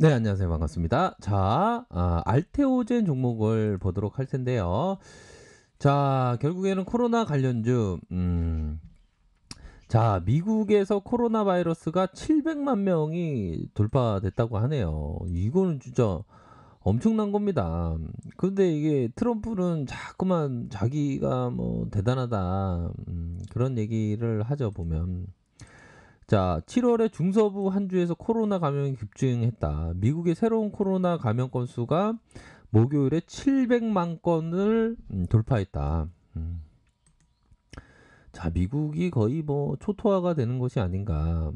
네, 안녕하세요. 반갑습니다. 자, 알테오젠 종목을 보도록 할 텐데요. 자, 결국에는 코로나 관련주, 자, 미국에서 코로나 바이러스가 700만 명이 돌파됐다고 하네요. 이거는 진짜 엄청난 겁니다. 근데 이게 트럼프는 자꾸만 자기가 뭐 대단하다, 그런 얘기를 하죠, 보면. 자, 7월에 중서부 한 주에서 코로나 감염이 급증했다. 미국의 새로운 코로나 감염 건수가 목요일에 700만 건을 돌파했다. 음. 자, 미국이 거의 뭐 초토화가 되는 것이 아닌가,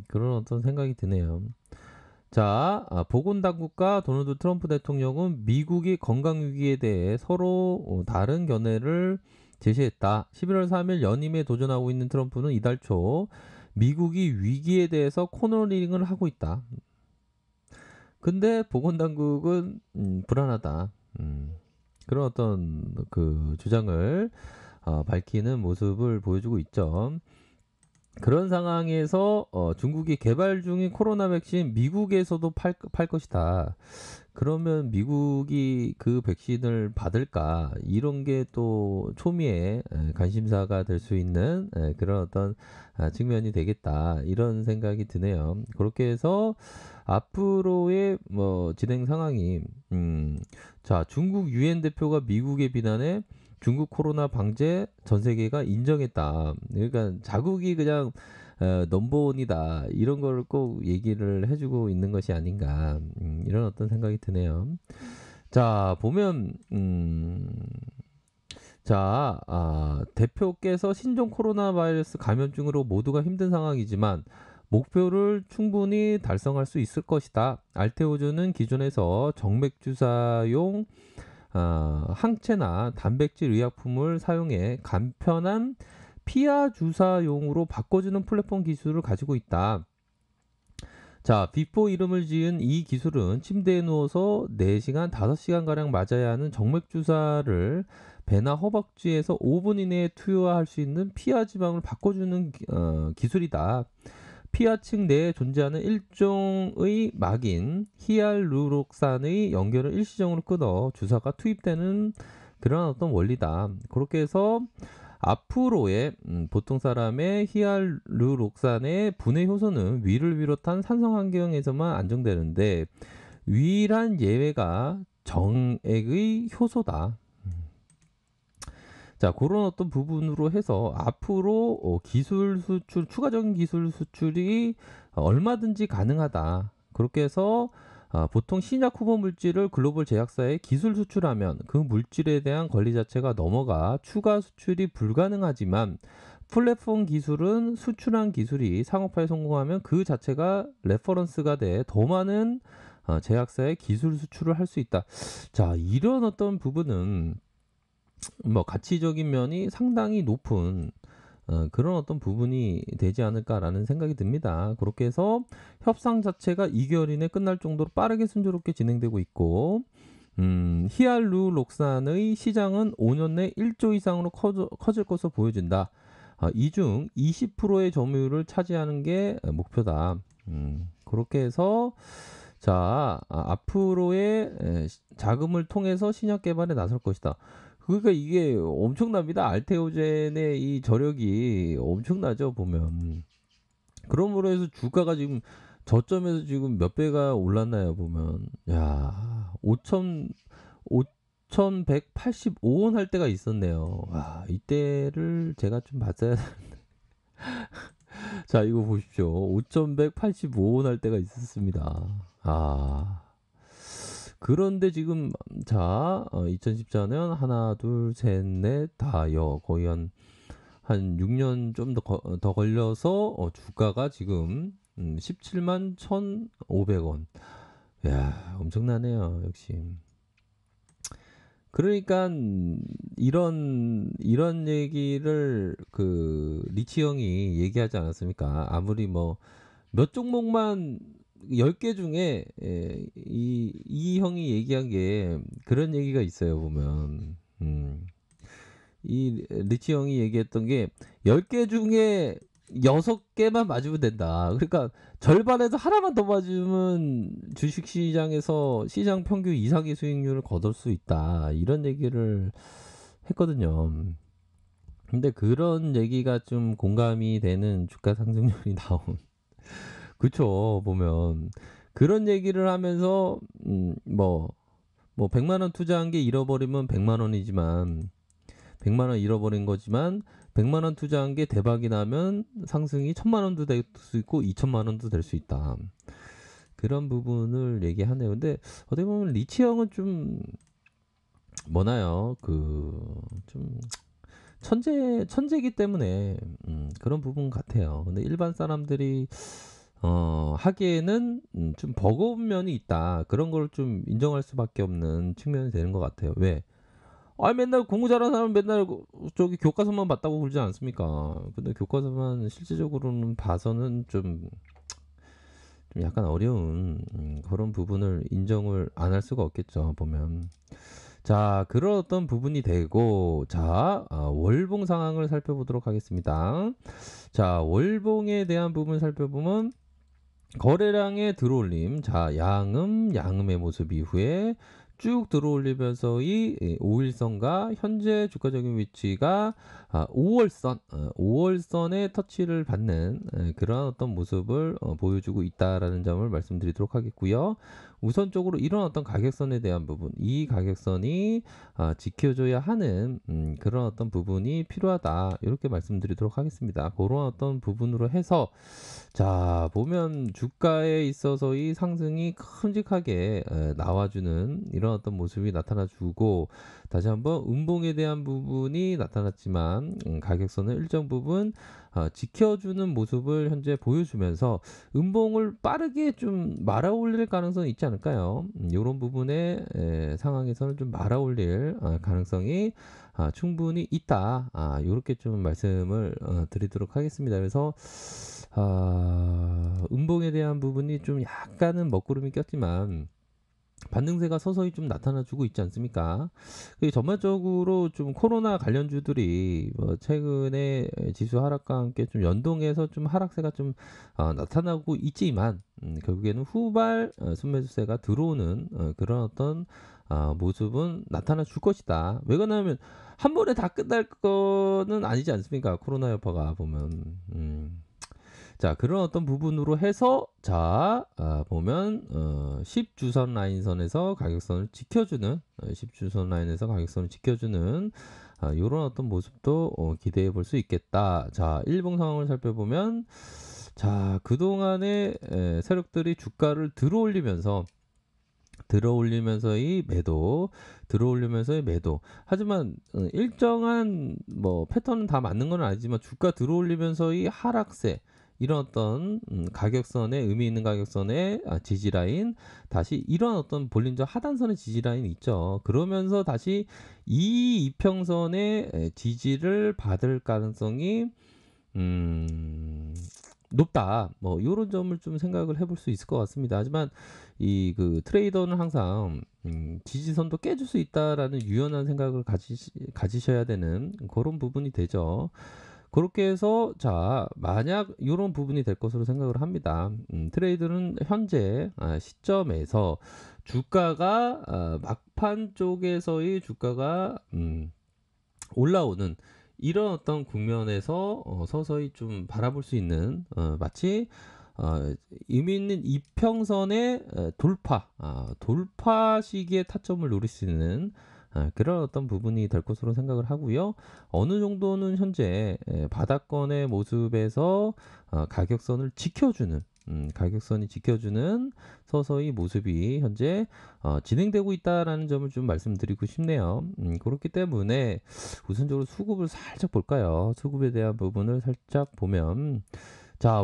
그런 어떤 생각이 드네요. 자, 보건당국과 도널드 트럼프 대통령은 미국의 건강 위기에 대해 서로 다른 견해를 제시했다. 11월 3일 연임에 도전하고 있는 트럼프는 이달 초 미국이 위기에 대해서 코너링을 하고 있다. 근데 보건당국은 불안하다. 그런 어떤 그 주장을 밝히는 모습을 보여주고 있죠. 그런 상황에서 중국이 개발 중인 코로나 백신 미국에서도 팔 것이다. 그러면 미국이 그 백신을 받을까? 이런 게 또 초미의 관심사가 될 수 있는 그런 어떤 측면이 되겠다. 이런 생각이 드네요. 그렇게 해서 앞으로의 뭐 진행 상황이 자, 중국 유엔 대표가 미국의 비난에 중국 코로나 방제 전 세계가 인정했다. 그러니까 자국이 그냥 넘버원이다. 이런 걸 꼭 얘기를 해주고 있는 것이 아닌가. 이런 어떤 생각이 드네요. 자, 보면 자, 대표께서 신종 코로나 바이러스 감염증으로 모두가 힘든 상황이지만 목표를 충분히 달성할 수 있을 것이다. 알테오주는 기존에서 정맥 주사용 항체나 단백질 의약품을 사용해 간편한 피하 주사용으로 바꿔주는 플랫폼 기술을 가지고 있다. 자, 비포 이름을 지은 이 기술은 침대에 누워서 4시간, 5시간가량 맞아야 하는 정맥 주사를 배나 허벅지에서 5분 이내에 투여할 수 있는 피하 지방을 바꿔주는 기술이다. 피하층 내에 존재하는 일종의 막인 히알루록산의 연결을 일시적으로 끊어 주사가 투입되는 그런 어떤 원리다. 그렇게 해서 앞으로의 보통 사람의 히알루록산의 분해 효소는 위를 비롯한 산성 환경에서만 안정되는데 유일한 예외가 정액의 효소다. 자, 그런 어떤 부분으로 해서 앞으로 기술 수출, 추가적인 기술 수출이 얼마든지 가능하다. 그렇게 해서 보통 신약 후보 물질을 글로벌 제약사에 기술 수출하면 그 물질에 대한 권리 자체가 넘어가 추가 수출이 불가능하지만 플랫폼 기술은 수출한 기술이 상업화에 성공하면 그 자체가 레퍼런스가 돼 더 많은 제약사에 기술 수출을 할 수 있다. 자, 이런 어떤 부분은 뭐 가치적인 면이 상당히 높은 그런 어떤 부분이 되지 않을까라는 생각이 듭니다. 그렇게 해서 협상 자체가 2개월 이내 끝날 정도로 빠르게 순조롭게 진행되고 있고 히알루록산의 시장은 5년 내 1조 이상으로 커질 것으로 보여진다. 이 중 20%의 점유율을 차지하는 게 목표다. 그렇게 해서 자, 앞으로의 자금을 통해서 신약 개발에 나설 것이다. 그러니까 이게 엄청납니다. 알테오젠의 이 저력이 엄청나죠, 보면. 그러므로 해서 주가가 지금 저점에서 지금 몇 배가 올랐나요, 보면. 야, 5,185원 할 때가 있었네요. 와, 이때를 제가 좀 봤어야. 자, 이거 보십시오. 5,185원 할 때가 있었습니다. 그런데 지금 자, 2014년 하나, 둘, 셋, 넷, 다여 거의 한 6년 좀 더 걸려서 주가가 지금 17만 1,500원. 야, 엄청나네요, 역시. 그러니까 이런 얘기를 그 리치 형이 얘기하지 않았습니까? 아무리 뭐 몇 종목만 10개 중에 이 형이 얘기한 게 그런 얘기가 있어요, 보면. 이 리치 형이 얘기했던 게 10개 중에 6개만 맞으면 된다. 그러니까 절반에서 하나만 더 맞으면 주식시장에서 시장 평균 이상의 수익률을 거둘 수 있다. 이런 얘기를 했거든요. 근데 그런 얘기가 좀 공감이 되는 주가 상승률이 나온 그쵸. 보면 그런 얘기를 하면서 뭐 100만 원 투자한 게 잃어버리면 100만 원이지만 100만 원 잃어버린 거지만 100만 원 투자한 게 대박이 나면 상승이 1000만 원도 될 수 있고 2천만 원도 될 수 있다. 그런 부분을 얘기하네요. 근데 어떻게 보면 리치 형은 좀 뭐나요? 그 좀 천재기 때문에 그런 부분 같아요. 근데 일반 사람들이 하기에는 좀 버거운 면이 있다. 그런 걸 좀 인정할 수밖에 없는 측면이 되는 것 같아요. 왜? 아 맨날 공부 잘하는 사람은 맨날 저기 교과서만 봤다고 그러지 않습니까? 근데 교과서만 실질적으로는 봐서는 좀 약간 어려운 그런 부분을 인정을 안 할 수가 없겠죠. 보면. 자, 그런 어떤 부분이 되고, 자, 월봉 상황을 살펴보도록 하겠습니다. 자, 월봉에 대한 부분 살펴보면, 거래량의 들어올림, 자, 양음의 모습 이후에 쭉 들어올리면서 이 5일선과 현재 주가적인 위치가 5월선에 터치를 받는 그런 어떤 모습을 보여주고 있다라는 점을 말씀드리도록 하겠고요. 우선적으로 이런 어떤 가격선에 대한 부분, 이 가격선이 지켜줘야 하는 그런 어떤 부분이 필요하다. 이렇게 말씀드리도록 하겠습니다. 그런 어떤 부분으로 해서 자, 보면 주가에 있어서 이 상승이 큼직하게 나와주는 이런 어떤 모습이 나타나주고 다시 한번 음봉에 대한 부분이 나타났지만 가격선을 일정 부분 지켜주는 모습을 현재 보여주면서 음봉을 빠르게 좀 말아 올릴 가능성이 있지 않을까요? 이런 부분의 상황에서는 좀 말아 올릴 가능성이 충분히 있다. 이렇게 좀 말씀을 드리도록 하겠습니다. 그래서 음봉에 대한 부분이 좀 약간은 먹구름이 꼈지만 반등세가 서서히 좀 나타나주고 있지 않습니까? 전반적으로 좀 코로나 관련주들이 최근에 지수 하락과 함께 좀 연동해서 좀 하락세가 좀 나타나고 있지만 결국에는 후발 순매수세가 들어오는 그런 어떤 모습은 나타나 줄 것이다. 왜 그러냐면 한 번에 다 끝날 거는 아니지 않습니까? 코로나 여파가 보면. 자, 그런 어떤 부분으로 해서 자, 보면 10주선 라인선에서 가격선을 지켜주는 10주선 라인에서 가격선을 지켜주는 이런 어떤 모습도 기대해 볼 수 있겠다. 자, 일봉 상황을 살펴보면 자, 그동안의 세력들이 주가를 들어올리면서의 매도. 하지만 일정한 뭐 패턴은 다 맞는 건 아니지만 주가 들어올리면서의 하락세 이런 어떤 가격선에 의미 있는 가격선의 지지라인 다시 이런 어떤 볼린저 하단선의 지지라인이 있죠. 그러면서 다시 이 이평선의 지지를 받을 가능성이 높다. 뭐 이런 점을 좀 생각을 해볼 수 있을 것 같습니다. 하지만 이 그 트레이더는 항상 지지선도 깨질 수 있다라는 유연한 생각을 가지셔야 되는 그런 부분이 되죠. 그렇게 해서 자 만약 이런 부분이 될 것으로 생각을 합니다. 트레이드는 현재 시점에서 주가가 막판 쪽에서의 주가가 올라오는 이런 어떤 국면에서 서서히 좀 바라볼 수 있는 마치 의미 있는 이평선의 돌파 시기에 타점을 노릴 수 있는 그런 어떤 부분이 될 것으로 생각을 하고요. 어느 정도는 현재 바닥권의 모습에서 가격선을 가격선이 지켜주는 서서히 모습이 현재 진행되고 있다라는 점을 좀 말씀드리고 싶네요. 그렇기 때문에 우선적으로 수급을 살짝 볼까요? 수급에 대한 부분을 살짝 보면 자,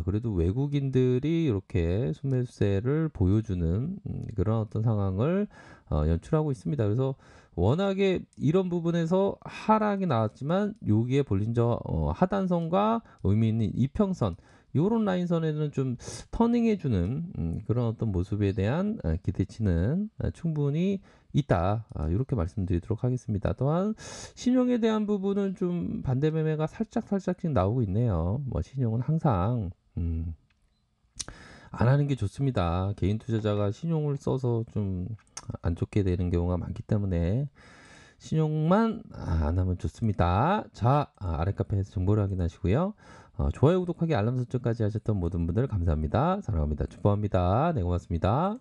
그래도 외국인들이 이렇게 순매수세를 보여주는 그런 어떤 상황을 연출하고 있습니다. 그래서 워낙에 이런 부분에서 하락이 나왔지만 여기에 볼린저 하단선과 의미 있는 이평선 요런 라인선에는 좀 터닝해 주는 그런 어떤 모습에 대한 기대치는 충분히 있다. 요렇게 말씀드리도록 하겠습니다. 또한 신용에 대한 부분은 좀 반대 매매가 살짝씩 나오고 있네요. 뭐 신용은 항상 안 하는 게 좋습니다. 개인 투자자가 신용을 써서 좀 안 좋게 되는 경우가 많기 때문에 신용만 안 하면 좋습니다. 자, 아래 카페에서 정보를 확인하시고요. 좋아요, 구독하기, 알람 설정까지 하셨던 모든 분들 감사합니다. 사랑합니다. 축복합니다. 네, 고맙습니다.